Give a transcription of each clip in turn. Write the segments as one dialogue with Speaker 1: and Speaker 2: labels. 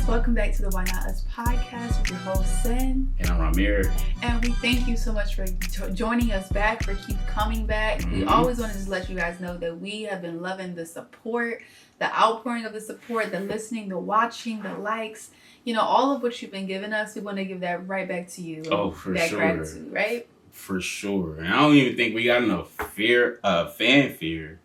Speaker 1: Welcome back to the Why Not Us podcast with your host, Sen.
Speaker 2: And I'm Rahmere.
Speaker 1: And we thank you so much for joining us back, for keep coming back. We always want to just let you guys know that we have been loving the support, the outpouring of the support, the listening, the watching, the likes. You know, all of what you've been giving us, we want to give that right back to you.
Speaker 2: Oh, for
Speaker 1: that
Speaker 2: sure.
Speaker 1: Gratitude, right?
Speaker 2: For sure. And I don't even think we got enough fanfare.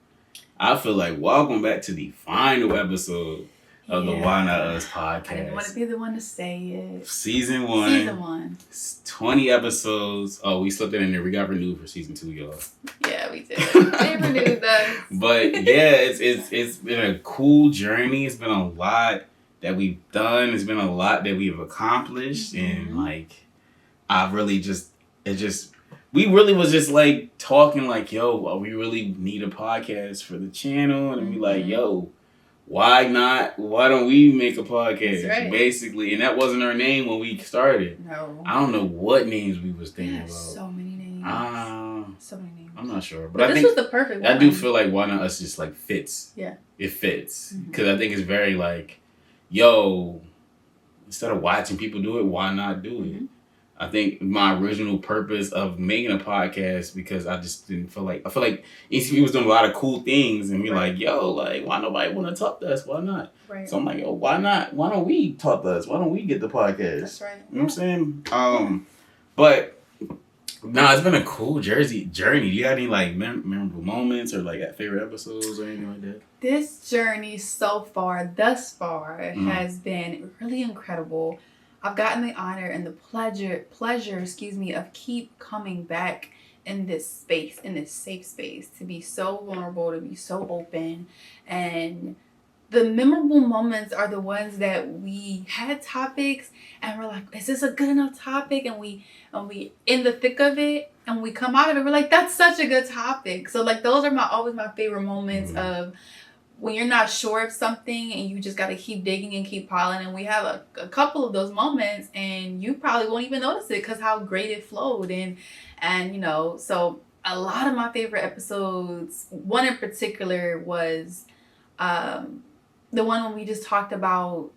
Speaker 2: I feel like welcome back to the final episode of the Why Not Us podcast.
Speaker 1: I didn't want to be the one to say it.
Speaker 2: Season one. 20 episodes. Oh, we slipped it in there. We got renewed for season 2, y'all.
Speaker 1: Yeah, we did. They renewed us.
Speaker 2: But yeah, it's been a cool journey. It's been a lot that we've done. It's been a lot that we've accomplished. And like, we really was just like talking like, yo, we really need a podcast for the channel. And we like, yo, why not? Why don't we make a podcast? Right. Basically. And that wasn't our name when we started.
Speaker 1: No.
Speaker 2: I don't know what names we was thinking about.
Speaker 1: So many names. So many names.
Speaker 2: I'm not sure.
Speaker 1: But I think was the perfect one.
Speaker 2: I do feel like Why Not Us just like fits.
Speaker 1: Yeah.
Speaker 2: It fits. Because I think it's very like, yo, instead of watching people do it, why not do it? I think my original purpose of making a podcast, because I just didn't feel like, I feel like ECP was doing a lot of cool things and we're like, yo, like, why nobody want to talk to us? Why not?
Speaker 1: Right.
Speaker 2: So I'm like, yo, why not? Why don't we talk to us? Why don't we get the podcast?
Speaker 1: That's right.
Speaker 2: You know what I'm saying? But no, it's been a cool journey. Do you got any like memorable moments or like favorite episodes or anything like that?
Speaker 1: This journey thus far, has been really incredible. I've gotten the honor and the pleasure, of keep coming back in this space, in this safe space, to be so vulnerable, to be so open. And the memorable moments are the ones that we had topics and we're like, is this a good enough topic? And we in the thick of it and we come out of it, we're like, that's such a good topic. So like those are always my favorite moments of when you're not sure of something and you just got to keep digging and keep piling. And we have a couple of those moments and you probably won't even notice it because how great it flowed. And you know, so a lot of my favorite episodes, one in particular was the one when we just talked about,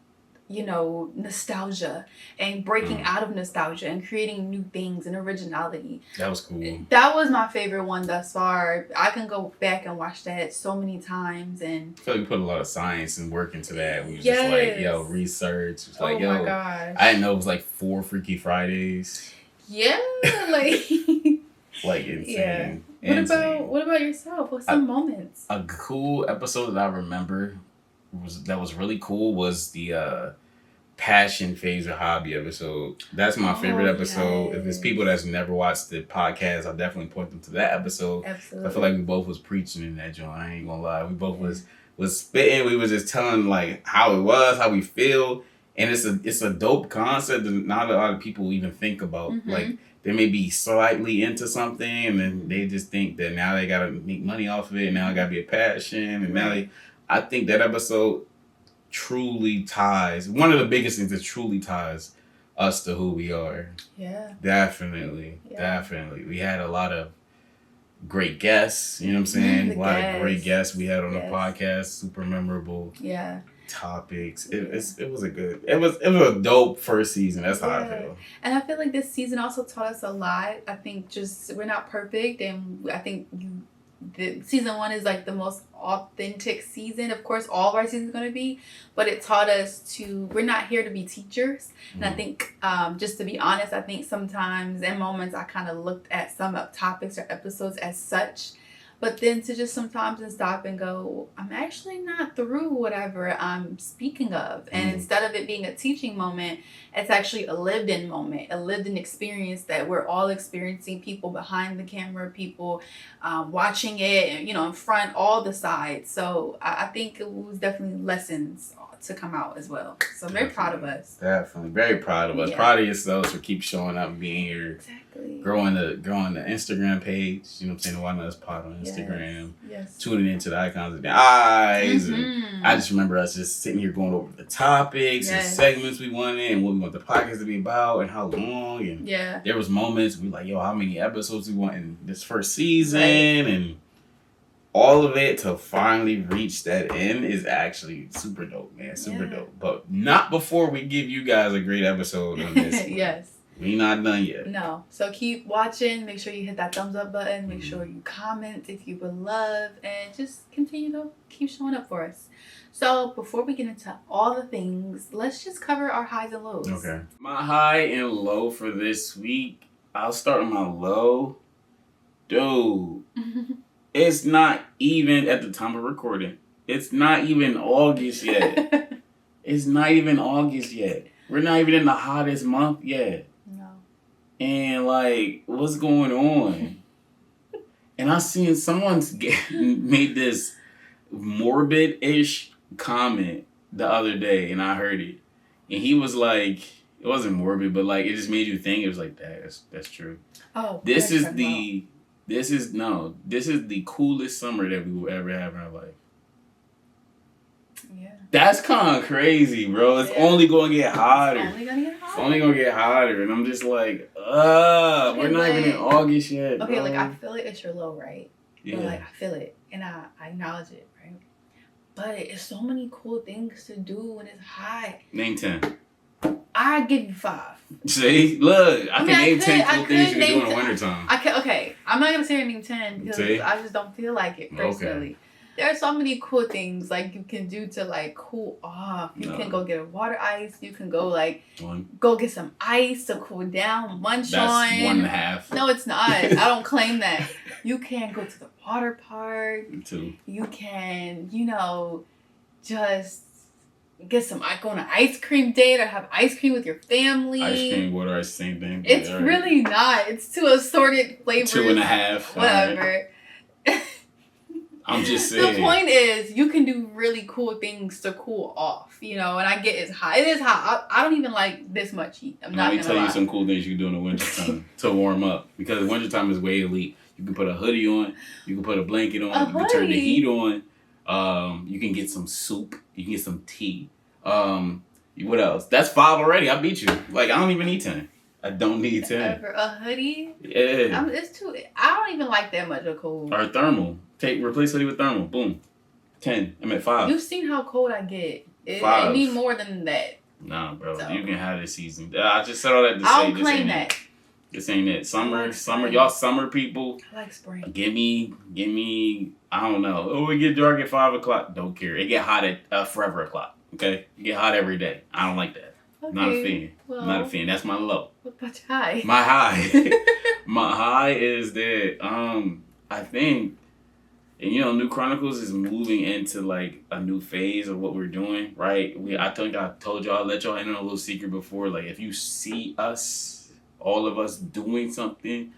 Speaker 1: you know, nostalgia and breaking out of nostalgia and creating new things and originality.
Speaker 2: That was cool.
Speaker 1: That was my favorite one thus far. I can go back and watch that so many times. And
Speaker 2: I feel like we put a lot of science and work into that. We was just like, yo, research. It was like,
Speaker 1: my gosh.
Speaker 2: I didn't know it was like 4 Freaky Fridays.
Speaker 1: Yeah, like
Speaker 2: like insane.
Speaker 1: Yeah. What about yourself? What's some moments?
Speaker 2: A cool episode that I remember that was really cool was the passion phase or hobby episode. That's my favorite episode. Yes. If there's people that's never watched the podcast, I'll definitely point them to that episode.
Speaker 1: Absolutely.
Speaker 2: I feel like we both was preaching in that joint. I ain't gonna lie. We both was spitting. We was just telling like how it was, how we feel. And it's a dope concept that not a lot of people even think about. Like they may be slightly into something and then they just think that now they gotta make money off of it and now it gotta be a passion and now I think that episode truly ties, one of the biggest things that truly ties us to who we are.
Speaker 1: Yeah.
Speaker 2: Definitely. We had a lot of great guests, you know what I'm saying? A lot of great guests we had on the podcast, super memorable topics. It was a dope first season. That's how I feel.
Speaker 1: And I feel like this season also taught us a lot. I think we're not perfect and I think season 1 is like the most authentic season. Of course, all of our seasons are going to be, but it taught us we're not here to be teachers. And I think, just to be honest, I think sometimes in moments I kind of looked at some topics or episodes as such, but then to just sometimes stop and go, I'm actually not through whatever I'm speaking of. And instead of it being a teaching moment, it's actually a lived in moment, a lived in experience that we're all experiencing, people behind the camera, people watching it, you know, in front, all the sides. So I think it was definitely lessons to come out as well. So I'm very proud of us.
Speaker 2: Definitely. Very proud of us. Yeah. Proud of yourselves for keep showing up and being here.
Speaker 1: Exactly.
Speaker 2: Growing the Instagram page. You know what I'm saying? The Why Not Us Pod on Instagram.
Speaker 1: Yes.
Speaker 2: Tuning into the icons of the eyes. And I just remember us just sitting here going over the topics and segments we wanted and what we want the podcast to be about and how long. And there was moments we were like, yo, how many episodes we want in this first season? And all of it to finally reach that end is actually super dope, man. Super dope. But not before we give you guys a great episode on this.
Speaker 1: Yes.
Speaker 2: We not done yet.
Speaker 1: No. So keep watching. Make sure you hit that thumbs up button. Make sure you comment if you would love. And just continue to keep showing up for us. So before we get into all the things, let's just cover our highs and lows.
Speaker 2: Okay. My high and low for this week. I'll start with my low. Dude. It's not even at the time of recording. It's not even August yet. It's not even August yet. We're not even in the hottest month yet.
Speaker 1: No.
Speaker 2: And like, what's going on? And I seen someone's made this morbid-ish comment the other day, and I heard it. And he was like, it wasn't morbid, but like it just made you think. It was like, that's true.
Speaker 1: Oh,
Speaker 2: This is the coolest summer that we will ever have in our life.
Speaker 1: Yeah.
Speaker 2: That's kind of crazy, bro. It's only going to get hotter.
Speaker 1: It's only
Speaker 2: going to get hotter. And I'm just like, we're not even in August yet.
Speaker 1: Okay,
Speaker 2: bro.
Speaker 1: like I feel it. It's your low, right?
Speaker 2: Yeah.
Speaker 1: But like I feel it. And I acknowledge it, right? But it's so many cool things to do when it's hot.
Speaker 2: Name 10.
Speaker 1: I give you 5.
Speaker 2: See? Look, I can name 10 cool things you can do in the
Speaker 1: 10.
Speaker 2: wintertime.
Speaker 1: Okay. I'm not going to say name 10 because I just don't feel like it personally. Okay. There are so many cool things like you can do to like cool off. You can go get a water ice. You can go like go get some ice to cool down, munch
Speaker 2: That's
Speaker 1: on.
Speaker 2: 1.5.
Speaker 1: No, it's not. I don't claim that. You can go to the water park.
Speaker 2: 2. You
Speaker 1: can, just get some, go on an ice cream date or have ice cream with your family.
Speaker 2: Ice cream, water ice, same thing.
Speaker 1: It's really not. It's 2 assorted flavors.
Speaker 2: 2.5.
Speaker 1: Whatever.
Speaker 2: I'm just saying.
Speaker 1: The point is, you can do really cool things to cool off, and I get it's hot. It is hot. I don't even like this much heat. Let me tell
Speaker 2: you some cool things you can do in the wintertime to warm up. Because the wintertime is way elite. You can put a hoodie on. You can put a blanket on. You can turn the heat on. You can get some soup. You can get some tea. What else? That's 5 already. I beat you. Like, I don't even need 10. I don't need 10.
Speaker 1: For a hoodie?
Speaker 2: Yeah.
Speaker 1: It's too... I don't even like that much of cold.
Speaker 2: Or thermal. Replace hoodie with thermal. Boom. 10. I'm at 5.
Speaker 1: You've seen how cold I get.
Speaker 2: 5.
Speaker 1: I need more than that.
Speaker 2: Nah, bro. So. You can have this season. I just said all that to say.
Speaker 1: I don't claim that.
Speaker 2: This ain't it. Summer. Y'all summer people.
Speaker 1: I like spring.
Speaker 2: Give me, I don't know. Oh, it get dark at 5 o'clock. Don't care. It get hot at forever o'clock. Okay? It get hot every day. I don't like that.
Speaker 1: Okay.
Speaker 2: Not a fan. Not a fan. That's my low.
Speaker 1: What about your high?
Speaker 2: My high. My high is that I think, and New Chronicles is moving into like a new phase of what we're doing, right? I think I told y'all, let y'all in on a little secret before. Like, if you see us, all of us doing something,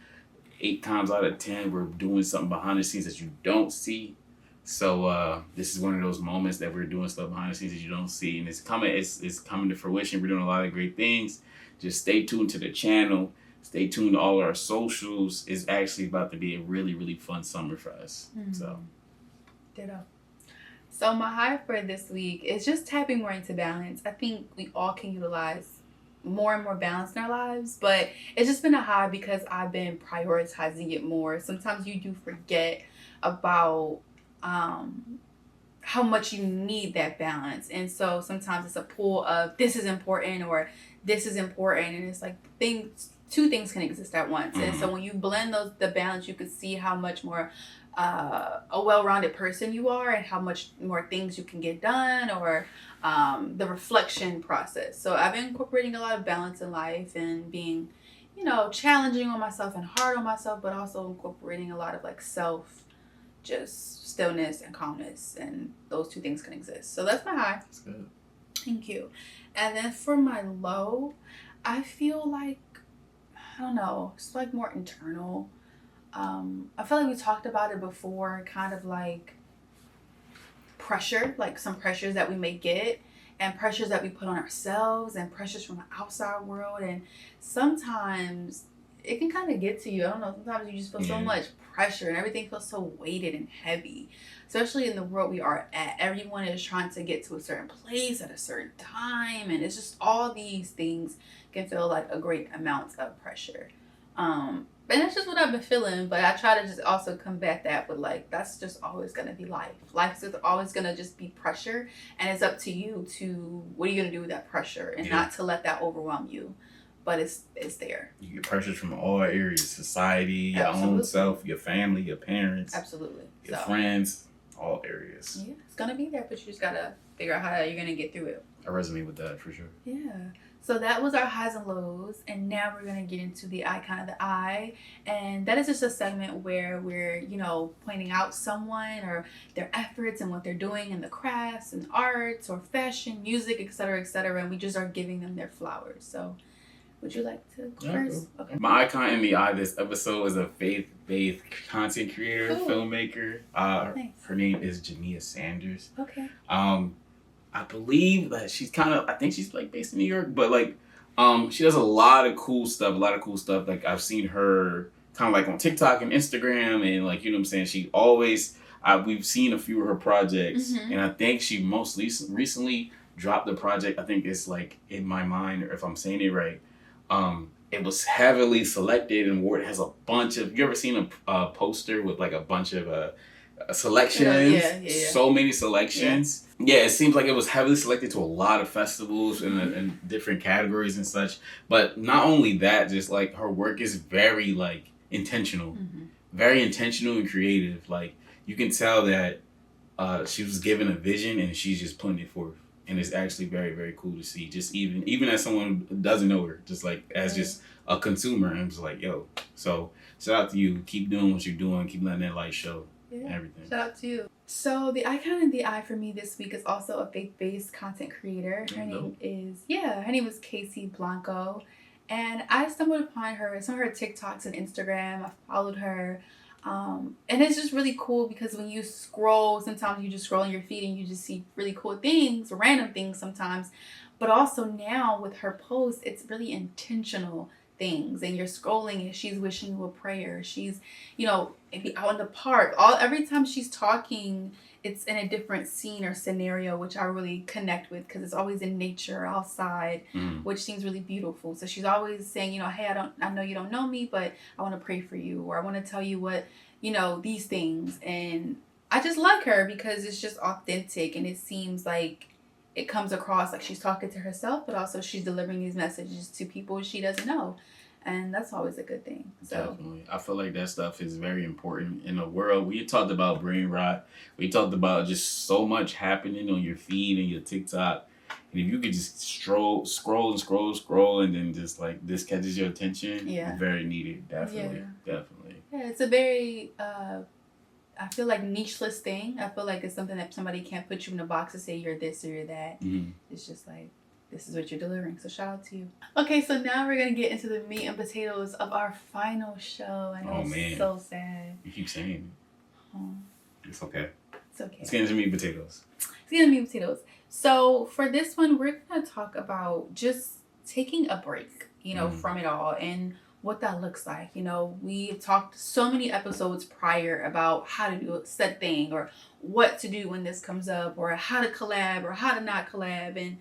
Speaker 2: 8 times out of 10, we're doing something behind the scenes that you don't see. So this is one of those moments that we're doing stuff behind the scenes that you don't see, and it's coming to fruition. We're doing a lot of great things. Just stay tuned to the channel. Stay tuned to all our socials. It's actually about to be a really, really fun summer for us. So,
Speaker 1: ditto. So my high for this week is just tapping more into balance. I think we all can utilize more and more balance in our lives, but it's just been a high because I've been prioritizing it more. Sometimes you do forget about how much you need that balance, and so sometimes it's a pull of this is important or this is important, and it's like 2 things can exist at once. And so when you blend the balance, you can see how much more a well-rounded person you are and how much more things you can get done, or the reflection process. So I've been incorporating a lot of balance in life and being challenging on myself and hard on myself, but also incorporating a lot of like just stillness and calmness, and those 2 things can exist. So that's my high.
Speaker 2: That's good.
Speaker 1: Thank you. And then for my low, I feel like, I don't know, it's like more internal. I feel like we talked about it before, kind of like pressure, like some pressures that we may get, and pressures that we put on ourselves, and pressures from the outside world. And sometimes it can kind of get to you. I don't know, sometimes you just feel so much pressure and everything feels so weighted and heavy, especially in the world we are at. Everyone is trying to get to a certain place at a certain time, and it's just all these things can feel like a great amount of pressure. And that's just what I've been feeling, but I try to just also combat that with like, that's just always going to be life. Life is always going to just be pressure, and it's up to you to, what are you going to do with that pressure, and not to let that overwhelm you. But it's there.
Speaker 2: You get pressures from all areas: society, your own self, your family, your parents, your friends, all areas.
Speaker 1: Yeah, it's gonna be there, but you just gotta figure out how you're gonna get through it.
Speaker 2: I resonate with that for sure.
Speaker 1: Yeah. So that was our highs and lows, and now we're gonna get into the icon of the eye, and that is just a segment where we're, pointing out someone or their efforts and what they're doing in the crafts and arts or fashion, music, etc., and we just are giving them their flowers. So, would you like to go first?
Speaker 2: Cool. Okay. My icon in the eye this episode is a faith-based content creator, filmmaker. Nice. Her name is Jania Sanders.
Speaker 1: Okay.
Speaker 2: I believe that I think she's like based in New York, but like, she does a lot of cool stuff. Like I've seen her kind of like on TikTok and Instagram, and like, you know what I'm saying? She always, we've seen a few of her projects, and I think she most recently dropped the project. I think it's like In My Mind, or if I'm saying it right. It was heavily selected and awarded. It has a bunch of, you ever seen a poster with like a bunch of selections? Yeah. So many selections. Yeah, it seems like it was heavily selected to a lot of festivals and different categories and such. But not only that, just like her work is very like intentional, very intentional and creative. Like you can tell that she was given a vision and she's just putting it forth. And it's actually very, very cool to see. Just even as someone who doesn't know her, just like as just a consumer, I'm just like, yo. So shout out to you. Keep doing what you're doing. Keep letting that light show. And everything.
Speaker 1: Shout out to you. So the icon in the eye for me this week is also a faith-based content creator. Her name is Casey Blanco, and I stumbled upon some of her TikToks and Instagram. I followed her. And it's just really cool because when you scroll, sometimes you just scroll on your feed and you just see really cool things, random things sometimes. But also now with her posts, it's really intentional things. And you're scrolling and she's wishing you a prayer. She's, maybe out in the park. Every time she's talking, it's in a different scene or scenario, which I really connect with because it's always in nature, outside, which seems really beautiful. So she's always saying, hey, I know you don't know me, but I want to pray for you, or I want to tell you what, these things. And I just like her because it's just authentic, and it seems like it comes across like she's talking to herself, but also she's delivering these messages to people she doesn't know. And that's always a good thing. So
Speaker 2: definitely. I feel like that stuff is very important in the world. We talked about brain rot. We talked about just so much happening on your feed and your TikTok. And if you could just scroll, and then just like this catches your attention, very needed. Definitely.
Speaker 1: Yeah, it's a very, I feel like nicheless thing. I feel like it's something that somebody can't put you in a box and say you're this or you're that. It's just like, this is what you're delivering. So shout out to you. Okay, so now we're going to get into the meat and potatoes of our final show. I know it's so sad.
Speaker 2: You keep saying it. It's okay.
Speaker 1: It's okay.
Speaker 2: Let's get into meat and potatoes.
Speaker 1: So for this one, we're going to talk about just taking a break, from it all and what that looks like. We've talked so many episodes prior about how to do a set thing, or what to do when this comes up, or how to collab or how to not collab. And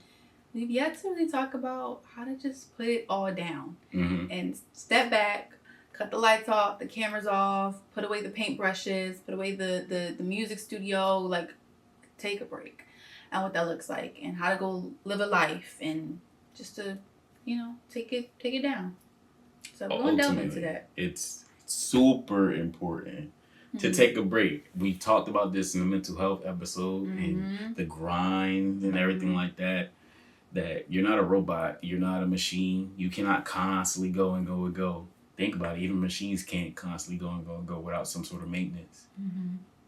Speaker 1: we've yet to really talk about how to just put it all down and step back, cut the lights off, the cameras off, put away the paintbrushes, put away the music studio, like take a break, and what that looks like, and how to go live a life, and just to, take it down. So we're going to delve into that.
Speaker 2: It's super important to take a break. We talked about this in the mental health episode and the grind and everything like that. That you're not a robot, you're not a machine. You cannot constantly go and go and go. Think about it. Even machines can't constantly go and go and go without some sort of maintenance.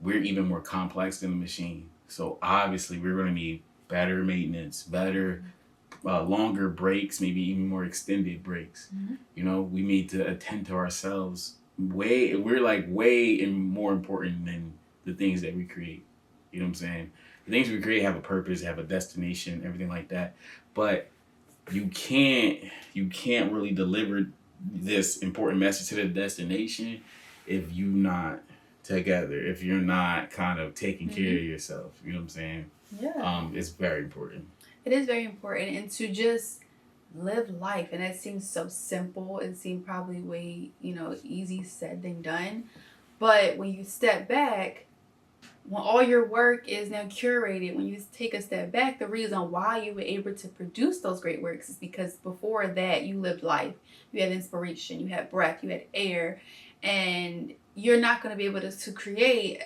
Speaker 2: We're even more complex than a machine. So obviously we're going to need better maintenance, better, longer breaks, maybe even more extended breaks. We need to attend to ourselves. We're way more important than the things that we create. You know what I'm saying? The things we create have a purpose, have a destination, everything like that. But you can't really deliver this important message to the destination if you're not together, if you're not kind of taking care of yourself. You know what I'm saying?
Speaker 1: Yeah.
Speaker 2: It's very important.
Speaker 1: It is very important. And to just live life. And it seems so simple. It seemed probably way, easy said than done. But when you step back, when all your work is now curated, when you take a step back, the reason why you were able to produce those great works is because before that you lived life. You had inspiration, you had breath, you had air, and you're not going to be able to create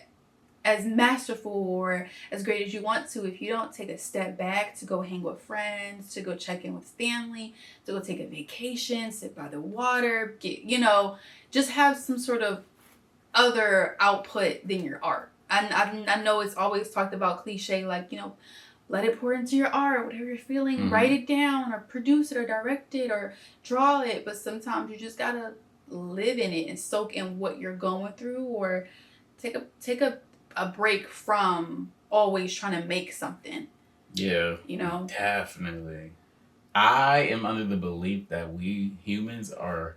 Speaker 1: as masterful or as great as you want to if you don't take a step back to go hang with friends, to go check in with family, to go take a vacation, sit by the water, just have some sort of other output than your art. I know it's always talked about cliche, like, let it pour into your art, whatever you're feeling, write it down or produce it or direct it or draw it. But sometimes you just gotta live in it and soak in what you're going through, or take a break from always trying to make something.
Speaker 2: Yeah. Definitely. I am under the belief that we humans are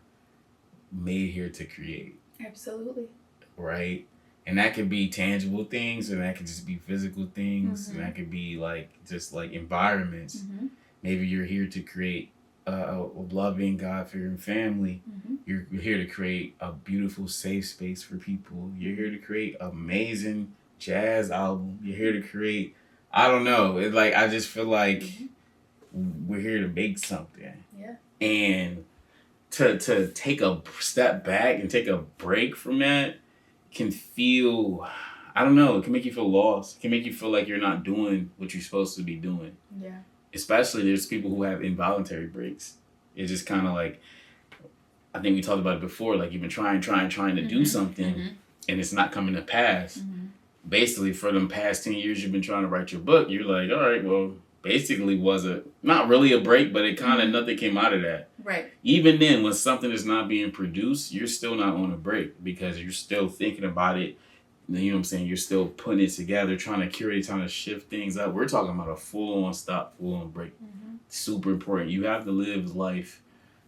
Speaker 2: made here to create.
Speaker 1: Absolutely.
Speaker 2: Right? And that could be tangible things, and that could just be physical things, and that could be just like environments. Maybe you're here to create a loving, God-fearing family. You're here to create a beautiful, safe space for people. You're here to create an amazing jazz album. You're here to create, I don't know. It's like, I just feel like we're here to make something.
Speaker 1: Yeah.
Speaker 2: And to take a step back and take a break from that can feel, I don't know, it can make you feel lost. It can make you feel like you're not doing what you're supposed to be doing.
Speaker 1: Yeah.
Speaker 2: Especially there's people who have involuntary breaks. It's just kind of like, I think we talked about it before, like you've been trying to do something and it's not coming to pass. Basically for them past 10 years you've been trying to write your book, you're like, all right, well, basically was not really a break, but it kind of nothing came out of that.
Speaker 1: Right.
Speaker 2: Even then, when something is not being produced, you're still not on a break because you're still thinking about it. You know what I'm saying? You're still putting it together, trying to curate, trying to shift things up. We're talking about a full-on stop, full-on break. Super important. You have to live life.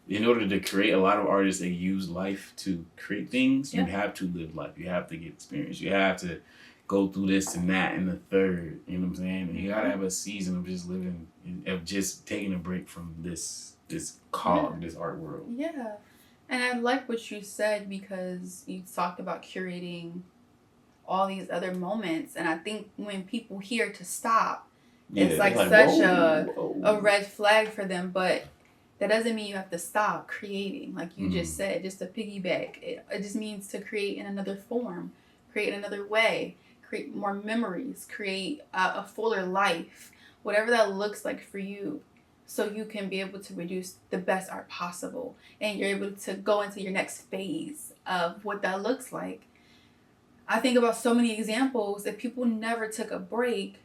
Speaker 2: In order to create, a lot of artists, they use life to create things. You have to live life. You have to get experience. You have to go through this and that and the third. You know what I'm saying? And you gotta have a season of just living, of just taking a break from this cog, this art world.
Speaker 1: Yeah. And I like what you said because you talked about curating all these other moments. And I think when people hear to stop, it's like such a red flag for them. But that doesn't mean you have to stop creating. Like you just said, just to piggyback. It just means to create in another form, create in another way, create more memories, create a fuller life, whatever that looks like for you. So you can be able to produce the best art possible. And you're able to go into your next phase of what that looks like. I think about so many examples. If people never took a break,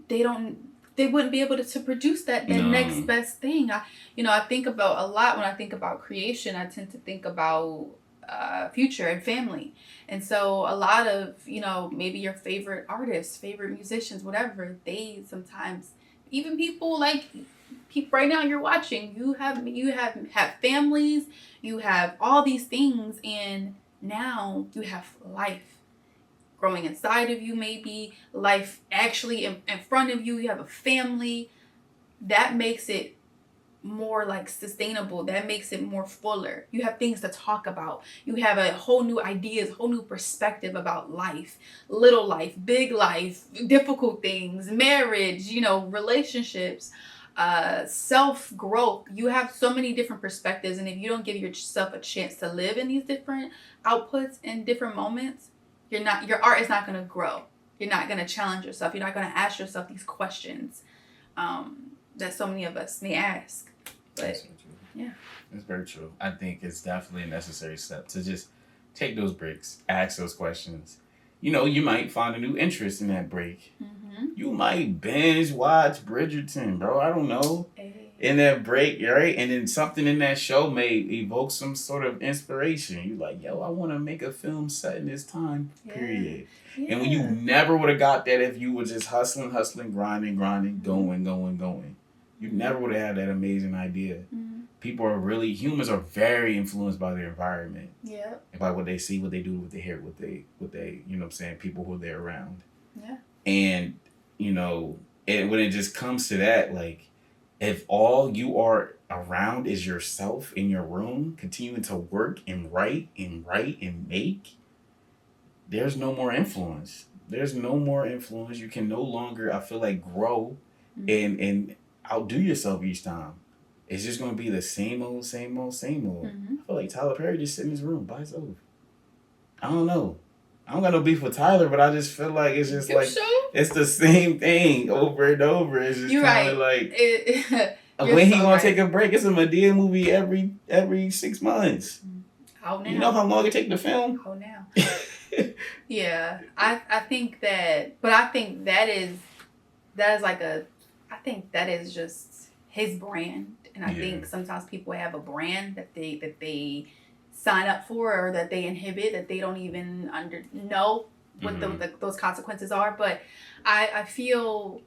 Speaker 1: they wouldn't be able to produce that next best thing. I think about a lot when I think about creation. I tend to think about future and family. And so a lot of, maybe your favorite artists, favorite musicians, whatever, they sometimes, even people like people right now you're watching, you have families, you have all these things, and now you have life growing inside of you, maybe life actually in front of you. You have a family. That makes it more like sustainable. That makes it more fuller. You have things to talk about. You have a whole new ideas, whole new perspective about life, little life, big life, difficult things, marriage, relationships, self-growth. You have so many different perspectives, and if you don't give yourself a chance to live in these different outputs and different moments, your art is not going to grow. You're not going to challenge yourself. You're not going to ask yourself these questions that so many of us may ask. But so yeah,
Speaker 2: it's very true. I think it's definitely a necessary step to just take those breaks, ask those questions. You might find a new interest in that break. You might binge watch Bridgerton, bro. I don't know. In that break, right? And then something in that show may evoke some sort of inspiration. You're like, yo, I want to make a film set in this time period. Yeah. And when you never would have got that if you were just hustling, grinding, going. You never would have had that amazing idea. Humans are very influenced by their environment.
Speaker 1: Yeah.
Speaker 2: By what they see, what they do, what they hear, what they, you know what I'm saying, people who they're around.
Speaker 1: Yeah.
Speaker 2: And, when it just comes to that, like, if all you are around is yourself in your room, continuing to work and write and make, there's no more influence. There's no more influence. You can no longer, I feel like, grow and outdo yourself each time. It's just gonna be the same old, same old, same old. I feel like Tyler Perry just sitting in his room by himself. I don't know. I don't got no beef with Tyler, but I just feel like it's just like it's the same thing over and over. It's just kind of like when he gonna take a break? It's a Madea movie every 6 months.
Speaker 1: How now?
Speaker 2: You know how long it take to film?
Speaker 1: How now? Yeah, I think that, but I think that is like I think that is just his brand, and I think sometimes people have a brand that they sign up for or that they inhibit, that they don't even know what those consequences are. But I feel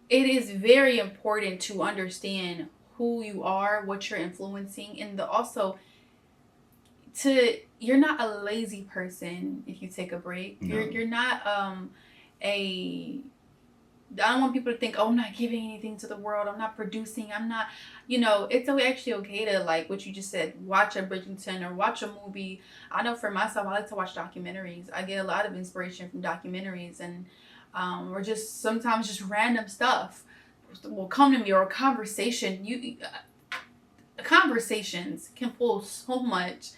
Speaker 1: it is very important to understand who you are, what you're influencing, and you're not a lazy person if you take a break. No. You're not I don't want people to think, oh, I'm not giving anything to the world. I'm not producing. I'm not, it's actually okay to, like what you just said, watch a Bridgerton or watch a movie. I know for myself, I like to watch documentaries. I get a lot of inspiration from documentaries, and or just sometimes just random stuff will come to me, or a conversation. Conversations can pull so much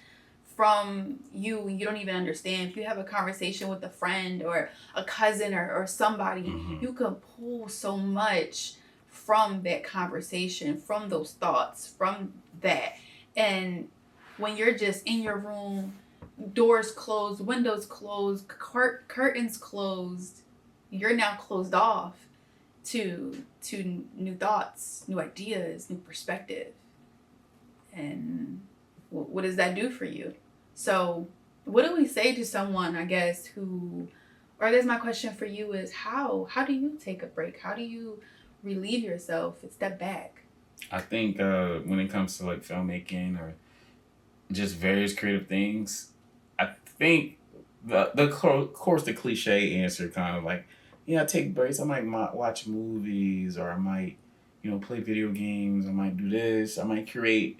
Speaker 1: from you don't even understand. If you have a conversation with a friend or a cousin or somebody, you can pull so much from that conversation, from those thoughts, from that. And when you're just in your room, doors closed, windows closed, curtains closed, you're now closed off to new thoughts, new ideas, new perspective. And what does that do for you? So what do we say to someone, I guess, or I guess my question for you is, how do you take a break? How do you relieve yourself and step back?
Speaker 2: I think when it comes to like filmmaking or just various creative things, I think of course the cliche answer kind of like, I take breaks. I might watch movies, or I might, play video games. I might do this. I might create.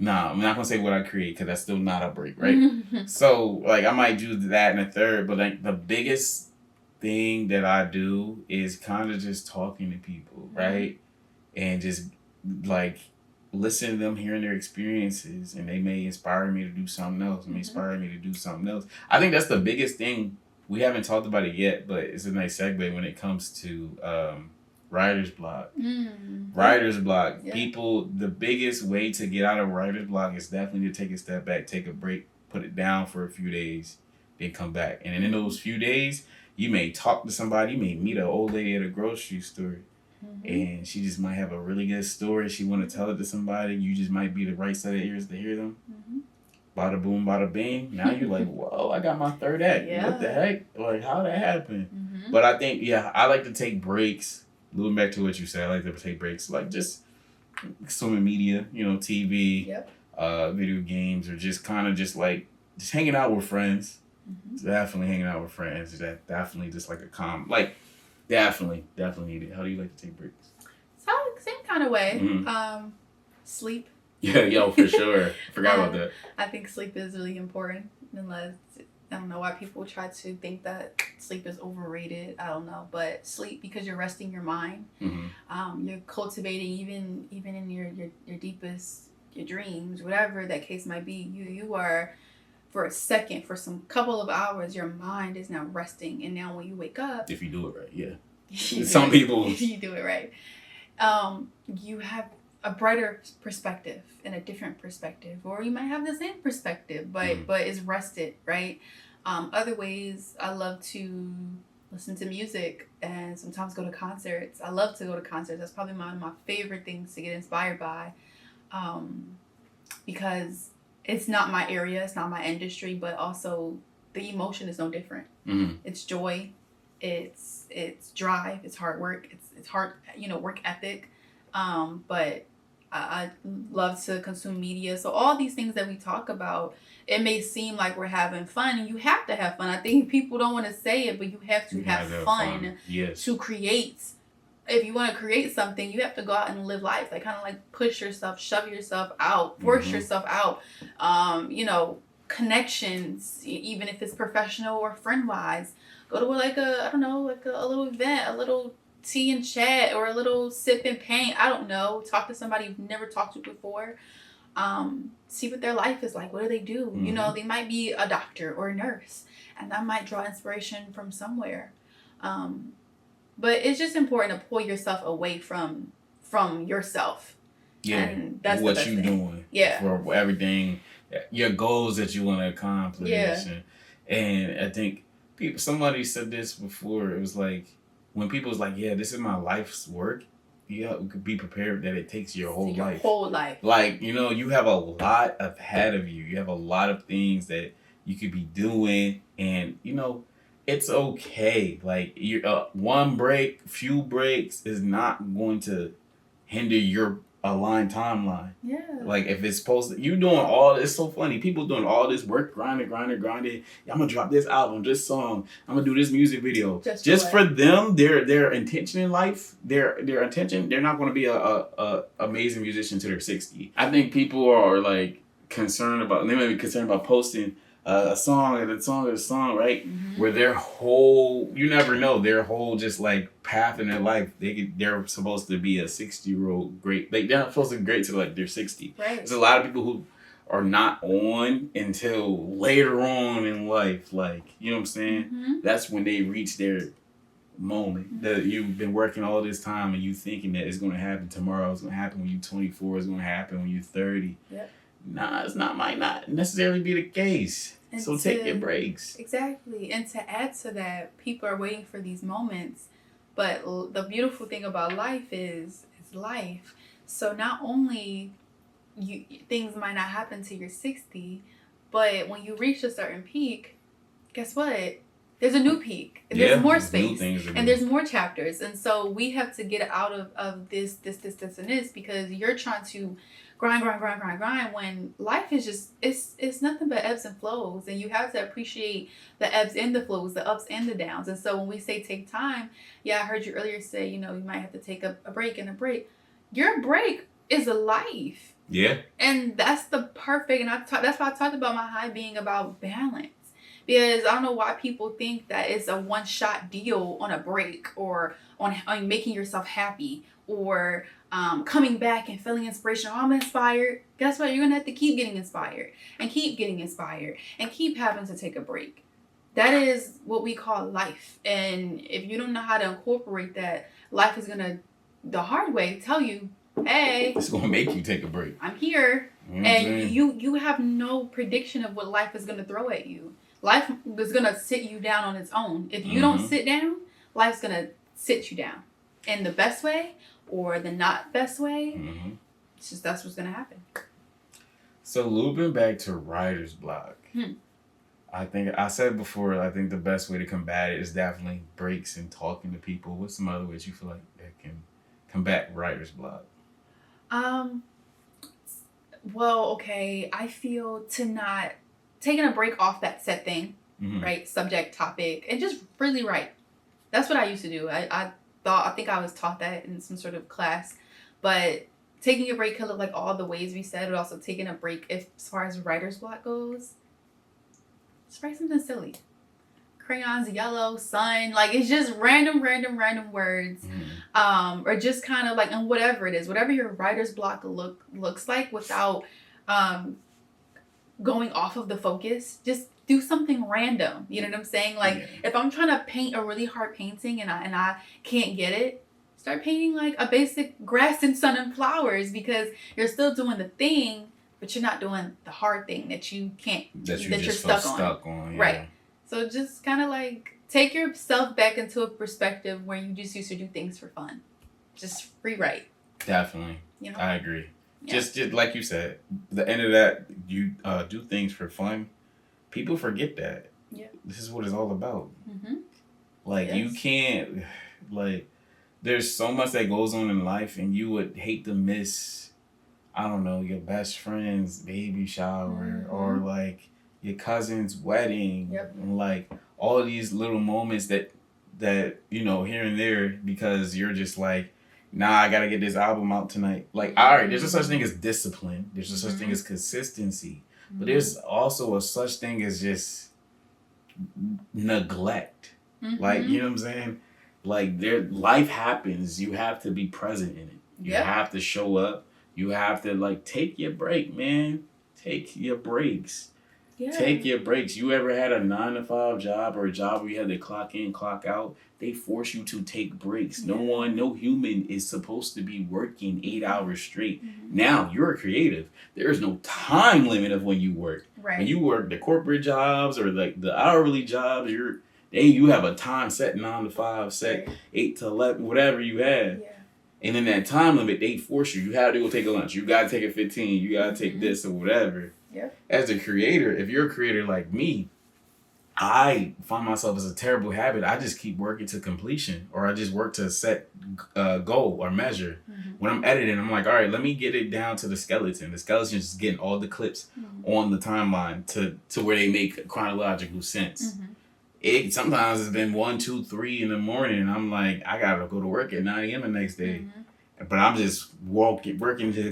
Speaker 2: Nah, I'm not going to say what I create, because that's still not a break, right? So, like, I might do that in a third, but, like, the biggest thing that I do is kind of just talking to people, right? And just, like, listening to them, hearing their experiences, and they may inspire me to do something else, I think that's the biggest thing. We haven't talked about it yet, but it's a nice segue when it comes to writer's block. Writer's block. Yeah. People, the biggest way to get out of writer's block is definitely to take a step back, take a break, put it down for a few days, then come back. And in those few days, you may talk to somebody, you may meet an old lady at a grocery store, and she just might have a really good story. She want to tell it to somebody. You just might be the right set of ears to hear them. Bada boom, bada bing. Now you're like, whoa, I got my third act. Yeah. What the heck? Like, how that happened? But I think, I like to take breaks. Moving back to what you said, I like to take breaks, like just consuming media, TV, video games, or just kind of just hanging out with friends. Definitely hanging out with friends. That definitely just like a calm, like definitely need it. How do you like to take breaks?
Speaker 1: So same kind of way. Sleep.
Speaker 2: Yeah, for sure. Forgot about that.
Speaker 1: I think sleep is really important. Unless I don't know why people try to think that sleep is overrated. I don't know, but sleep, because you're resting your mind. You're cultivating even in your deepest, your dreams, whatever that case might be. You are, for a second, for some couple of hours, your mind is now resting, and now when you wake up,
Speaker 2: if you do it right, some people,
Speaker 1: if you do it right, you have a brighter perspective and a different perspective, or you might have the same perspective, but it's rested, right? Other ways, I love to listen to music and sometimes go to concerts. I love to go to concerts. That's probably one of my favorite things to get inspired by, because it's not my area, it's not my industry, but also the emotion is no different. It's joy, it's drive, it's hard work, it's hard, work ethic. But I love to consume media. So all these things that we talk about, it may seem like we're having fun, and you have to have fun. I think people don't want to say it, but you have to have fun
Speaker 2: Yes.
Speaker 1: to create if you want to create something, you have to go out and live life. Like kind of like push yourself, shove yourself out, force yourself out. You know, connections, even if it's professional or friend wise. Go to like a, I don't know, like a little event, a little tea and chat, or a little sip and paint. I don't know. Talk to somebody you've never talked to before. See what their life is like. What do they do? You know, they might be a doctor or a nurse, and that might draw inspiration from somewhere. But it's just important to pull yourself away from yourself.
Speaker 2: Yeah,
Speaker 1: and that's
Speaker 2: what
Speaker 1: the best
Speaker 2: you
Speaker 1: thing.
Speaker 2: doing.
Speaker 1: Yeah,
Speaker 2: For everything, your goals that you want to accomplish.
Speaker 1: Yeah.
Speaker 2: And I think somebody said this before. It was like when people was like, "Yeah, this is my life's work." You could be prepared that it takes your whole life.
Speaker 1: Whole life.
Speaker 2: Like, you know, you have a lot ahead of you. You have a lot of things that you could be doing, and you know, it's okay. Like, you one break, few breaks is not going to hinder your aligned timeline.
Speaker 1: Yeah.
Speaker 2: Like, if it's supposed to, you doing all, it's so funny. People doing all this work, grinding. I'm gonna drop this album, this song. I'm gonna do this music video. Just for them, their intention in life, their intention, they're not gonna be a amazing musician till they're 60. I think people are like concerned about, they may be concerned about posting a song, right? Where their whole, you never know, their whole just like path in their life, they're supposed to be a 60-year-old great. Like, they're not supposed to be great till like they're 60.
Speaker 1: Right.
Speaker 2: There's a lot of people who are not on until later on in life. Like, you know what I'm saying? That's when they reach their moment. That you've been working all this time and you thinking that it's gonna happen tomorrow, it's gonna happen when you're 24, it's gonna happen when you're 30.
Speaker 1: Yep.
Speaker 2: Nah, might not necessarily be the case.
Speaker 1: And
Speaker 2: so take your breaks.
Speaker 1: Exactly. And to add to that, people are waiting for these moments. But the beautiful thing about life is life. So not only things might not happen till you're 60, but when you reach a certain peak, guess what? There's a new peak. And there's more space. And there's more chapters. And so we have to get out of this, and this, because you're trying to grind when life is just, it's nothing but ebbs and flows, and you have to appreciate the ebbs and the flows, the ups and the downs. And so when we say take time, I heard you earlier say, you know, you might have to take a break. Your break is a life.
Speaker 2: Yeah.
Speaker 1: And that's the perfect, and that's why I talked about my high being about balance. Because I don't know why people think that it's a one-shot deal on a break, or on making yourself happy, or coming back and feeling inspiration. Oh, I'm inspired. Guess what? You're going to have to keep getting inspired and keep getting inspired and keep having to take a break. That is what we call life. And if you don't know how to incorporate that, life is going to, the hard way, tell you, hey,
Speaker 2: it's going to make you take a break.
Speaker 1: I'm here. And you have no prediction of what life is going to throw at you. Life is going to sit you down on its own. If you don't sit down, life's going to sit you down in the best way or the not best way. It's just, that's what's going to happen.
Speaker 2: So looping back to writer's block, I think I said before, I think the best way to combat it is definitely breaks and talking to people. What's some other ways you feel like that can combat writer's block?
Speaker 1: Well, okay, I feel to not taking a break off that set thing, right? Subject, topic, and just really write. That's what I used to do. I think I was taught that in some sort of class, but taking a break could look like all the ways we said, but also taking a break as far as writer's block goes. Just write something silly. Crayons, yellow, sun, like it's just random words, or just kind of like, and whatever it is, whatever your writer's block looks like, without going off of the focus, just do something random. You know what I'm saying? Like if I'm trying to paint a really hard painting and I can't get it, start painting like a basic grass and sun and flowers, because you're still doing the thing, but you're not doing the hard thing that you can't, that you're stuck on. Right. So just kind of like take yourself back into a perspective where you just used to do things for fun. Just rewrite.
Speaker 2: Definitely.
Speaker 1: You know?
Speaker 2: I agree. Yeah. Just like you said, the end of that, you do things for fun. People forget that. Yeah. This is what it's all about. Like you can't, like, there's so much that goes on in life, and you would hate to miss, I don't know, your best friend's baby shower, or like your cousin's wedding, and like all these little moments that that, you know, here and there because you're just like, nah, I gotta get this album out tonight. Like, all right, there's a such thing as discipline. There's a such thing as consistency. But there's also a such thing as just neglect. Like, you know what I'm saying? Like, life happens. You have to be present in it. You have to show up. You have to, like, take your break, man. Take your breaks. Yeah. Take your breaks. You ever had a 9-to-5 job or a job where you had to clock in, clock out? They force you to take breaks. Yeah. No human is supposed to be working 8 hours straight. Now, you're a creative. There is no time limit of when you work. Right. When you work the corporate jobs or like the hourly jobs, you have a time set, 9 to 5, set 8 to 11, whatever you have. Yeah. And in that time limit, they force you. You have to go take a lunch. You got to take a 15. You got to take this or whatever. Yeah. As a creator, if you're a creator like me, I find myself as a terrible habit. I just keep working to completion, or I just work to set goal or measure. When I'm editing, I'm like, all right, let me get it down to the skeleton. The skeleton is just getting all the clips on the timeline to where they make chronological sense. It sometimes it's been 1, 2, 3 in the morning, and I'm like, I gotta go to work at 9 a.m. the next day. But I'm just working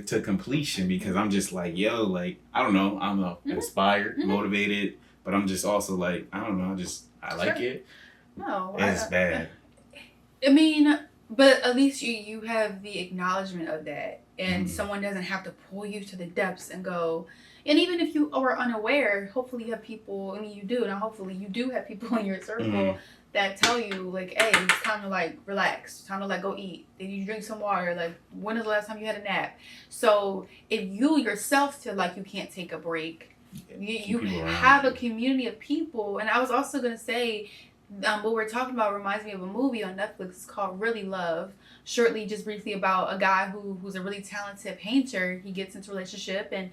Speaker 2: to completion because I'm just like, yo, like, I don't know, inspired, motivated, but I'm just also like, I don't know, I like it.
Speaker 1: No.
Speaker 2: It's bad.
Speaker 1: I mean, but at least you have the acknowledgement of that, and someone doesn't have to pull you to the depths and go. And even if you are unaware, hopefully you have people, I mean, you do, now hopefully you do have people in your circle that tell you, like, hey, it's time to, like, relax, time to, like, go eat. Did you drink some water? Like, when was the last time you had a nap? So if you yourself feel like you can't take a break, you have a community of people. And I was also going to say, what we're talking about reminds me of a movie on Netflix. It's called Really Love. Shortly, just briefly, about a guy who's a really talented painter. He gets into a relationship, and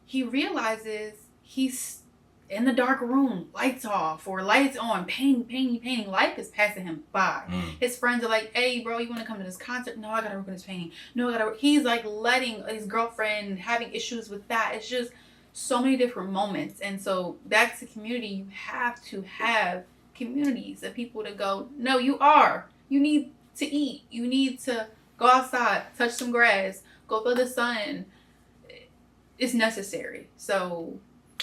Speaker 1: he realizes he's in the dark room, lights off or lights on, painting. Life is passing him by. His friends are like, hey, bro, you want to come to this concert? No, I got to work on this painting. No, I got to work. He's like letting his girlfriend having issues with that. It's just so many different moments. And so that's the community. You have to have communities of people to go, no, you need to eat. You need to go outside, touch some grass, go feel the sun. It's necessary. So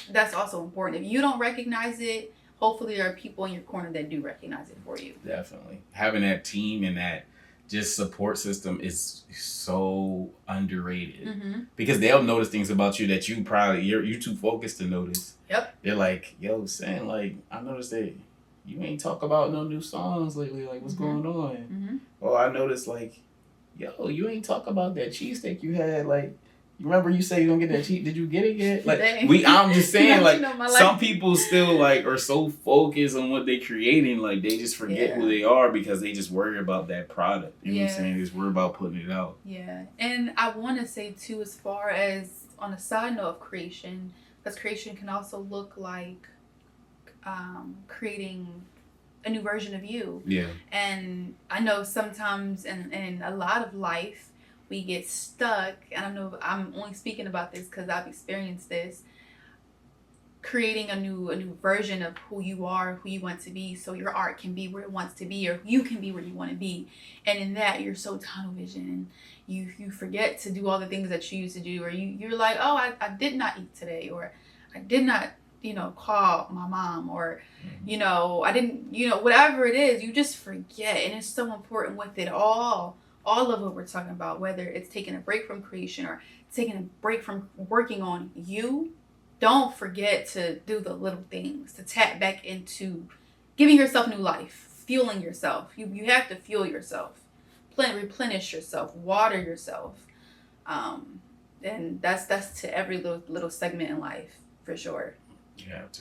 Speaker 1: that's also important. If you don't recognize it, hopefully there are people in your corner that do recognize it for you.
Speaker 2: Definitely. Having that team and that just support system is so underrated. Because they'll notice things about you that you're too focused to notice. Yep. They're like, yo, Sam, like, I noticed that you ain't talk about no new songs lately. Like, what's going on? Oh, I noticed, like, yo, you ain't talk about that cheesesteak you had, like, remember you say you don't get that cheap? Did you get it yet? Like I'm just saying, like some people still like are so focused on what they're creating, like they just forget who they are because they just worry about that product. You know what I'm saying? They just worry about putting it out.
Speaker 1: Yeah, and I want to say too, as far as on a side note of creation, because creation can also look like creating a new version of you. Yeah. And I know sometimes in a lot of life, we get stuck, and I know I'm only speaking about this because I've experienced this, creating a new version of who you are, who you want to be, so your art can be where it wants to be, or you can be where you want to be. And in that, you're so tunnel vision, and you forget to do all the things that you used to do, or you're like, oh, I did not eat today, or I did not, call my mom, or, I didn't, whatever it is, you just forget. And it's so important with it all of what we're talking about, whether it's taking a break from creation or taking a break from working on you. Don't forget to do the little things, to tap back into giving yourself new life, fueling yourself. You have to fuel yourself, replenish yourself, water yourself. And that's to every little segment in life, for sure.
Speaker 2: You have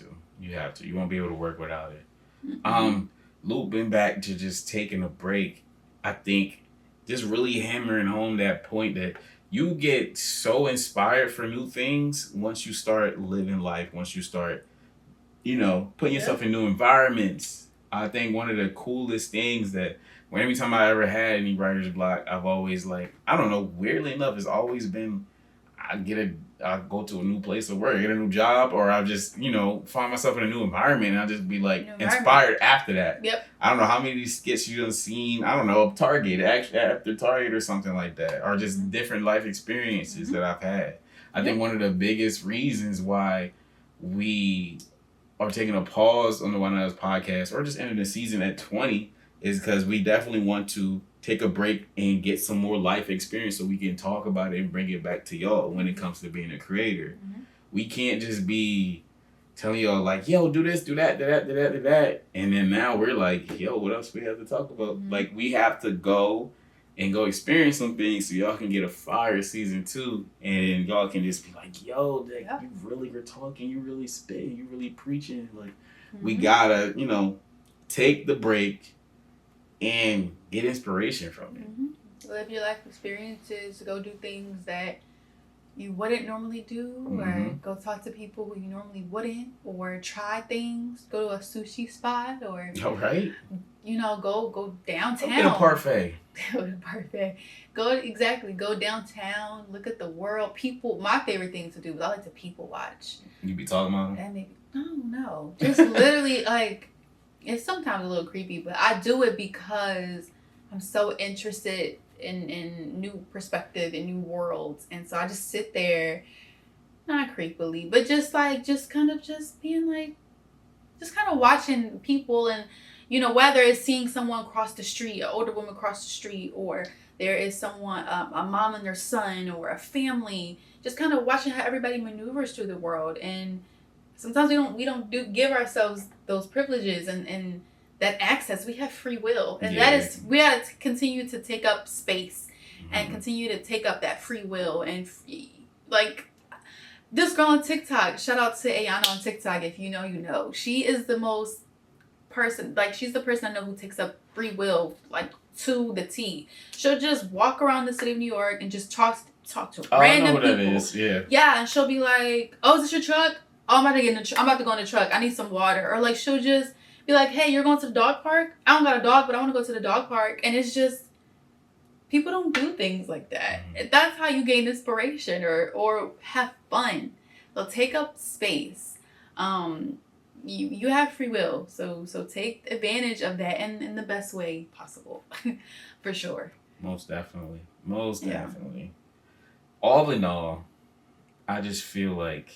Speaker 2: to. You won't be able to work without it. Looping back to just taking a break, I think just really hammering home that point that you get so inspired for new things once you start living life, once you start, putting yourself in new environments. I think one of the coolest things that every time I ever had any writer's block, I've always I don't know, weirdly enough, it's always been, I get I go to a new place of work, get a new job, or I'll just, find myself in a new environment and I'll just be like inspired after that.
Speaker 1: Yep.
Speaker 2: I don't know how many of these skits you done seen, I don't know, Target, actually after Target or something like that, or just different life experiences that I've had. I think one of the biggest reasons why we are taking a pause on the One Hours podcast or just ending the season at 20 is because we definitely want to take a break and get some more life experience so we can talk about it and bring it back to y'all when it comes to being a creator. We can't just be telling y'all like, yo, do this, do that, do that, do that, do that. And then now we're like, yo, what else we have to talk about? Like, we have to go experience some things so y'all can get a fire season 2 and y'all can just be like, yo, you really were talking, you really spitting, you really preaching. Like, we gotta, take the break and get inspiration from it.
Speaker 1: Live your life experiences, go do things that you wouldn't normally do, or go talk to people who you normally wouldn't, or try things, go to a sushi spot, or go downtown.
Speaker 2: Go get a parfait.
Speaker 1: Go downtown, look at the world. People, my favorite thing to do is I like to people watch.
Speaker 2: You be talking about them?
Speaker 1: And maybe no, just literally like, it's sometimes a little creepy, but I do it because I'm so interested in new perspective and new worlds. And so I just sit there, not creepily, but just kind of watching people. And, whether it's seeing someone cross the street, an older woman cross the street, or there is someone, a mom and their son, or a family, just kind of watching how everybody maneuvers through the world. And sometimes we don't give ourselves those privileges and that access. We have free will, and that is, we have to continue to take up space and continue to take up that free will. And like this girl on TikTok, shout out to Ayana on TikTok. If you know, you know, she is the most person, like she's the person I know who takes up free will, like to the T. She'll just walk around the city of New York and just talk to random people. That is. Yeah, and she'll be like, "Oh, is this your truck? Oh, I'm about to go in the truck. I need some water." Or like she'll just be like, "Hey, you're going to the dog park? I don't got a dog, but I want to go to the dog park." And it's just, people don't do things like that. That's how you gain inspiration or have fun. So take up space. You have free will, so take advantage of that in the best way possible, for sure.
Speaker 2: Most definitely. All in all, I just feel like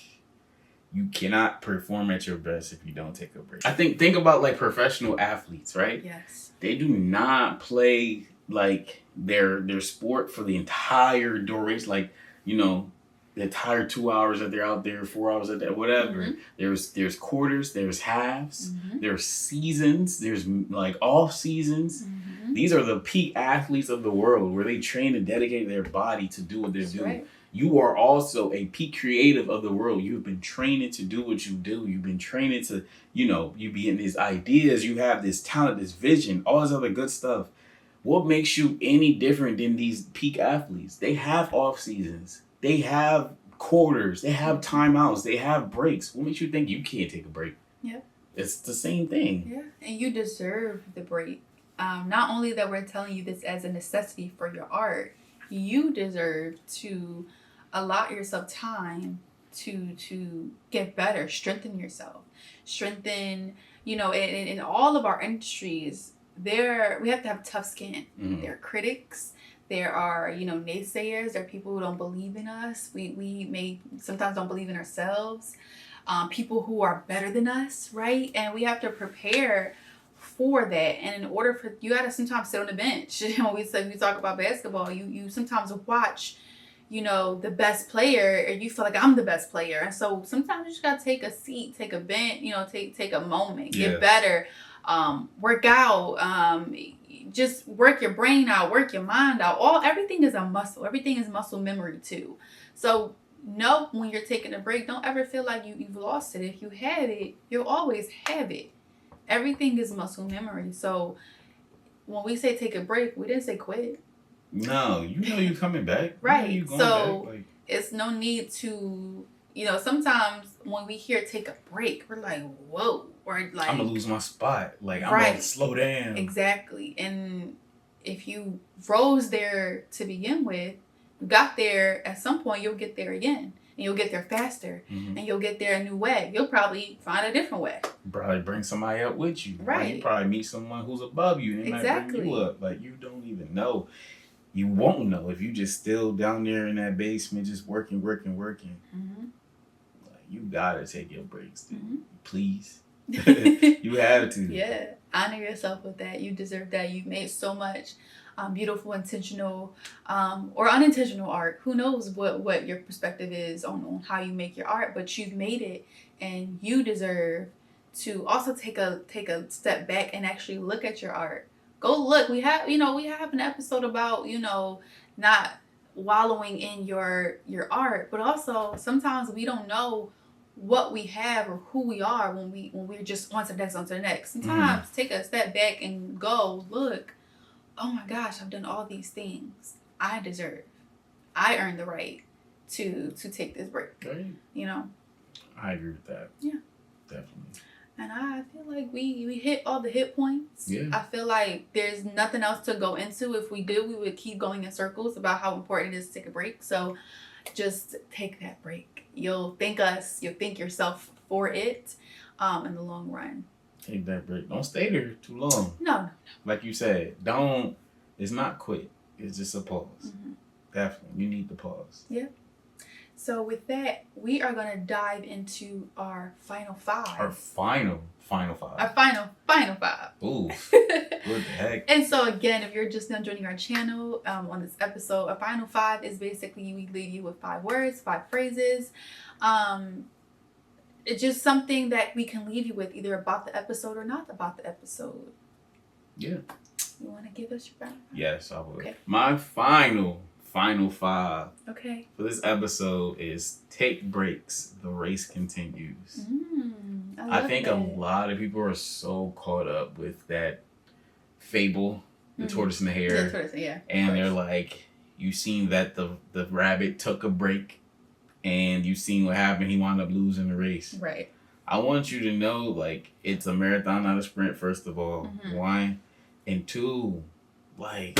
Speaker 2: you cannot perform at your best if you don't take a break. I think about like professional athletes, right?
Speaker 1: Yes.
Speaker 2: They do not play like their sport for the entire duration, like, the entire 2 hours that they're out there, 4 hours that they're whatever. There's quarters, there's halves, there's seasons, there's like off seasons. These are the peak athletes of the world, where they train and dedicate their body to do what they're doing. Right. You are also a peak creative of the world. You've been training to do what you do. You've been training to, you be in these ideas, you have this talent, this vision, all this other good stuff. What makes you any different than these peak athletes? They have off seasons. They have quarters. They have timeouts. They have breaks. What makes you think you can't take a break?
Speaker 1: Yeah.
Speaker 2: It's the same thing.
Speaker 1: Yeah. And you deserve the break. Not only that we're telling you this as a necessity for your art, you deserve to allow yourself time to get better, strengthen yourself, in all of our industries. We have to have tough skin. There are critics. There are, naysayers. There are people who don't believe in us. We may sometimes don't believe in ourselves. People who are better than us, right? And we have to prepare for that. And in order for, you got to sometimes sit on the bench. We talk about basketball. You sometimes watch, the best player, or you feel like I'm the best player. And so sometimes you just got to take a seat, take a bench, take a moment, get better, work out, just work your brain out, work your mind out. Everything is a muscle. Everything is muscle memory too. So when you're taking a break, don't ever feel like you've lost it. If you had it, you'll always have it. Everything is muscle memory. So when we say take a break, we didn't say quit.
Speaker 2: No, you're coming back.
Speaker 1: Right. So it's no need to, sometimes when we hear take a break, we're like, whoa. Or like,
Speaker 2: I'm going to lose my spot. Like, I'm going to slow down.
Speaker 1: Exactly. And if you rose there to begin with, you got there, at some point you'll get there again. and you'll get there faster,
Speaker 2: Mm-hmm.
Speaker 1: and you'll get there a new way. You'll probably find a different way.
Speaker 2: Probably bring somebody up with you.
Speaker 1: Right.
Speaker 2: Like, you probably meet someone who's above you. They might
Speaker 1: Exactly.
Speaker 2: bring you up. Like, you don't even know. You won't know if you just still down there in that basement just working.
Speaker 1: Mm-hmm.
Speaker 2: Like, you gotta take your breaks, dude.
Speaker 1: Mm-hmm.
Speaker 2: Please. You have to.
Speaker 1: Yeah. Honor yourself with that. You deserve that. You've made so much beautiful, intentional, or unintentional art. Who knows what your perspective is on how you make your art, but you've made it, and you deserve to also take a step back and actually look at your art. Go look. We have an episode about, not wallowing in your art, but also sometimes we don't know what we have or who we are when we're just on to the next. Sometimes take a step back and go look. Oh my gosh, I've done all these things. I earn the right to take this break.
Speaker 2: Right. I agree with that.
Speaker 1: Yeah.
Speaker 2: Definitely.
Speaker 1: And I feel like we hit all the hit points.
Speaker 2: Yeah.
Speaker 1: I feel like there's nothing else to go into. If we did, we would keep going in circles about how important it is to take a break. So just take that break. You'll thank us. You'll thank yourself for it in the long run.
Speaker 2: Take that break. Don't stay there too long.
Speaker 1: No.
Speaker 2: Like you said, it's not quit. It's just a pause.
Speaker 1: Mm-hmm.
Speaker 2: Definitely. You need the pause.
Speaker 1: Yeah. So with that, we are going to dive into our final five.
Speaker 2: Our final five.
Speaker 1: Our final five.
Speaker 2: Ooh. What the heck?
Speaker 1: And so again, if you're just now joining our channel on this episode, a final five is basically we leave you with 5 words, 5 phrases. It's just something that we can leave you with, either about the episode or not about the episode.
Speaker 2: Yeah.
Speaker 1: You want to give us your final five?
Speaker 2: Yes, I would.
Speaker 1: Okay.
Speaker 2: My final 5
Speaker 1: Okay.
Speaker 2: for this episode is take breaks. The race continues.
Speaker 1: I
Speaker 2: think
Speaker 1: that.
Speaker 2: a lot of people are so caught up with that fable, the tortoise and the hare.
Speaker 1: The tortoise, yeah.
Speaker 2: And they're like, you seen that the rabbit took a break, and you seen what happened. He wound up losing the race.
Speaker 1: Right.
Speaker 2: I want you to know, like, it's a marathon, not a sprint, first of all. 1. And 2, like,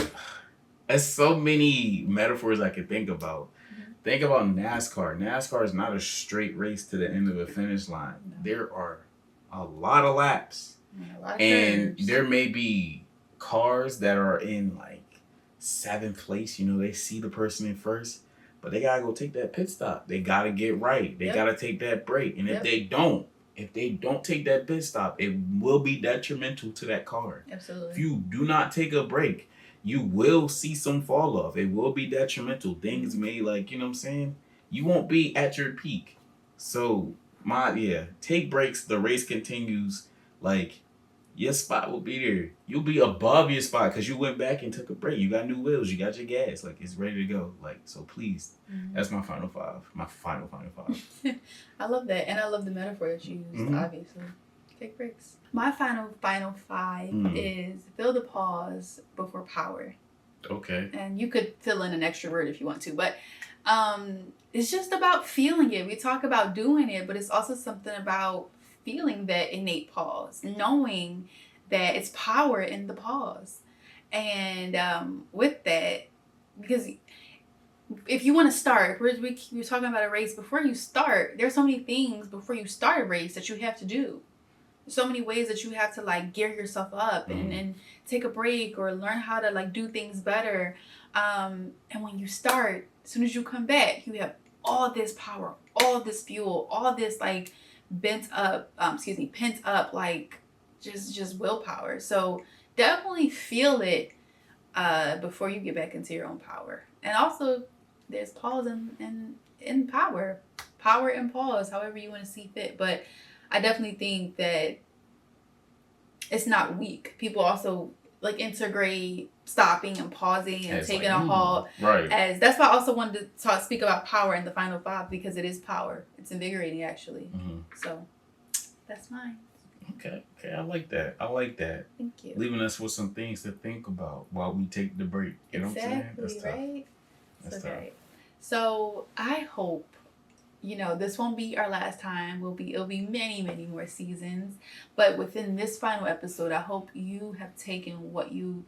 Speaker 2: there's so many metaphors I could think about. Think about NASCAR. NASCAR is not a straight race to the end of the finish line. No. There are a lot of laps. And there may be cars that are in, like, 7th place. They see the person in first. But they got to go take that pit stop. They got to get right. They got to take that break. And if they don't take that pit stop, it will be detrimental to that car.
Speaker 1: Absolutely.
Speaker 2: If you do not take a break, you will see some fall off. It will be detrimental. Things may, you know what I'm saying? You won't be at your peak. So, take breaks. The race continues. Like, your spot will be there. You'll be above your spot because you went back and took a break. You got new wheels. You got your gas. Like, it's ready to go. Like, so please. That's my final 5. My final 5.
Speaker 1: I love that. And I love the metaphor that you used, obviously. Take breaks. My final 5 is fill the pause before power.
Speaker 2: Okay.
Speaker 1: And you could fill in an extra word if you want to, but it's just about feeling it. We talk about doing it, but it's also something about feeling that innate pause, knowing that it's power in the pause. And with that, because if you want to start, we're talking about a race. Before you start, there's so many things before you start a race that you have to do. So many ways that you have to, like, gear yourself up and take a break or learn how to, like, do things better. And when you start, as soon as you come back, you have all this power, all this fuel, all this, like, pent up, like, just willpower. So definitely feel it before you get back into your own power. And also, there's pause in power and pause, however you want to see fit. But I definitely think that it's not weak. People also, like, integrate stopping and pausing and taking a halt.
Speaker 2: Right.
Speaker 1: That's why I also wanted to speak about power in the final 5, because it is power. It's invigorating, actually. So that's mine.
Speaker 2: Okay. I like that.
Speaker 1: Thank you.
Speaker 2: Leaving us with some things to think about while we take the break. You know what I'm saying? That's tough.
Speaker 1: Right?
Speaker 2: That's
Speaker 1: so
Speaker 2: tough.
Speaker 1: great. So I hope, this won't be our last time. It'll be many, many more seasons. But within this final episode, I hope you have taken what you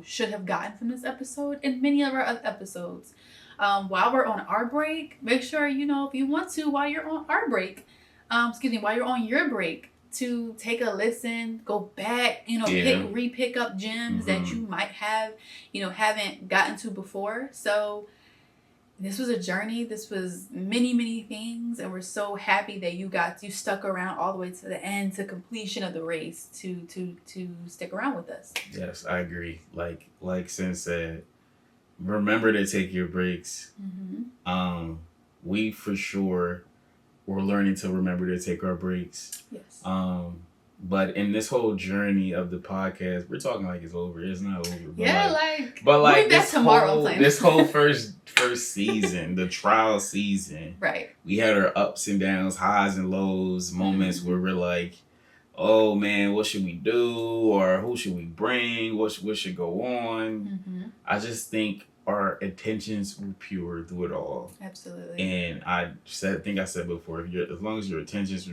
Speaker 1: should have gotten from this episode and many of our other episodes. while we're on our break, make sure, if you want to, while you're on our break, while you're on your break, to take a listen, go back, pick up gems that you might have, haven't gotten to before. So this was a journey. This was many, many things. And we're so happy that you stuck around all the way to the end, to completion of the race, to stick around with us.
Speaker 2: Yes, I agree. Like Sin said, remember to take your breaks. We for sure we're learning to remember to take our breaks.
Speaker 1: Yes.
Speaker 2: But in this whole journey of the podcast, we're talking like it's over. It's not over.
Speaker 1: But
Speaker 2: this whole first season, the trial season,
Speaker 1: right?
Speaker 2: We had our ups and downs, highs and lows, moments where we're like, oh man, what should we do? Or who should we bring? What should go on? I just think our intentions were pure through it all.
Speaker 1: Absolutely.
Speaker 2: And I think I said before, as long as your intentions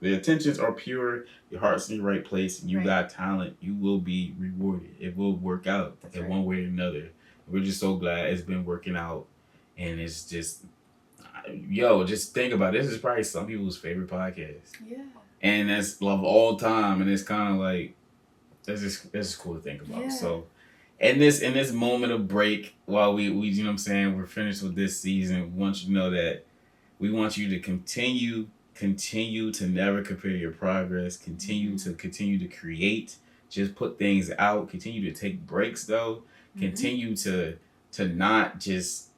Speaker 2: the intentions are pure, your heart's in the right place, and you got talent, you will be rewarded. It will work out in one way or another. We're just so glad it's been working out. And it's just, just think about it. This is probably some people's favorite podcast.
Speaker 1: Yeah.
Speaker 2: And that's love all time. And it's kind of like, that's just cool to think about. Yeah. So, in this moment of break, while we we're finished with this season, we want you to know that we want you to continue to never compare your progress, continue to create, just put things out, continue to take breaks though, continue to not just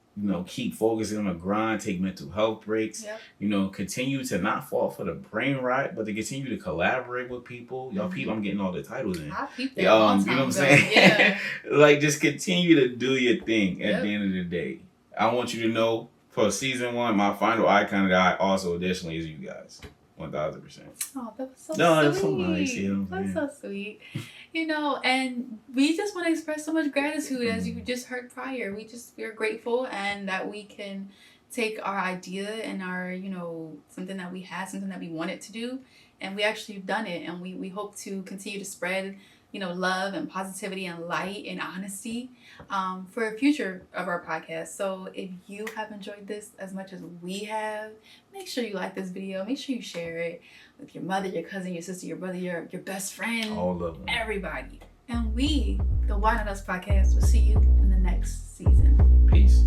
Speaker 2: keep focusing on the grind, take mental health breaks, continue to not fall for the brain rot, but to continue to collaborate with people. Y'all people, I'm getting all the titles in.
Speaker 1: I peeped that
Speaker 2: you know what I'm saying?
Speaker 1: Yeah.
Speaker 2: Like, just continue to do your thing at the end of the day. I want you to know, for season 1, my final icon that I also additionally is you guys. 1,000%.
Speaker 1: Oh, that was so sweet.
Speaker 2: That's so nice.
Speaker 1: That's so sweet. And we just want to express so much gratitude, as you just heard prior. We're grateful, and that we can take our idea and our, something that we had, something that we wanted to do, and we actually have done it. And we hope to continue to spread, love and positivity and light and honesty for a future of our podcast. So if you have enjoyed this as much as we have, make sure you like this video. Make sure you share it with your mother, your cousin, your sister, your brother, your best friend.
Speaker 2: All of them.
Speaker 1: Everybody. And we, the Why Not Us podcast, will see you in the next season.
Speaker 2: Peace.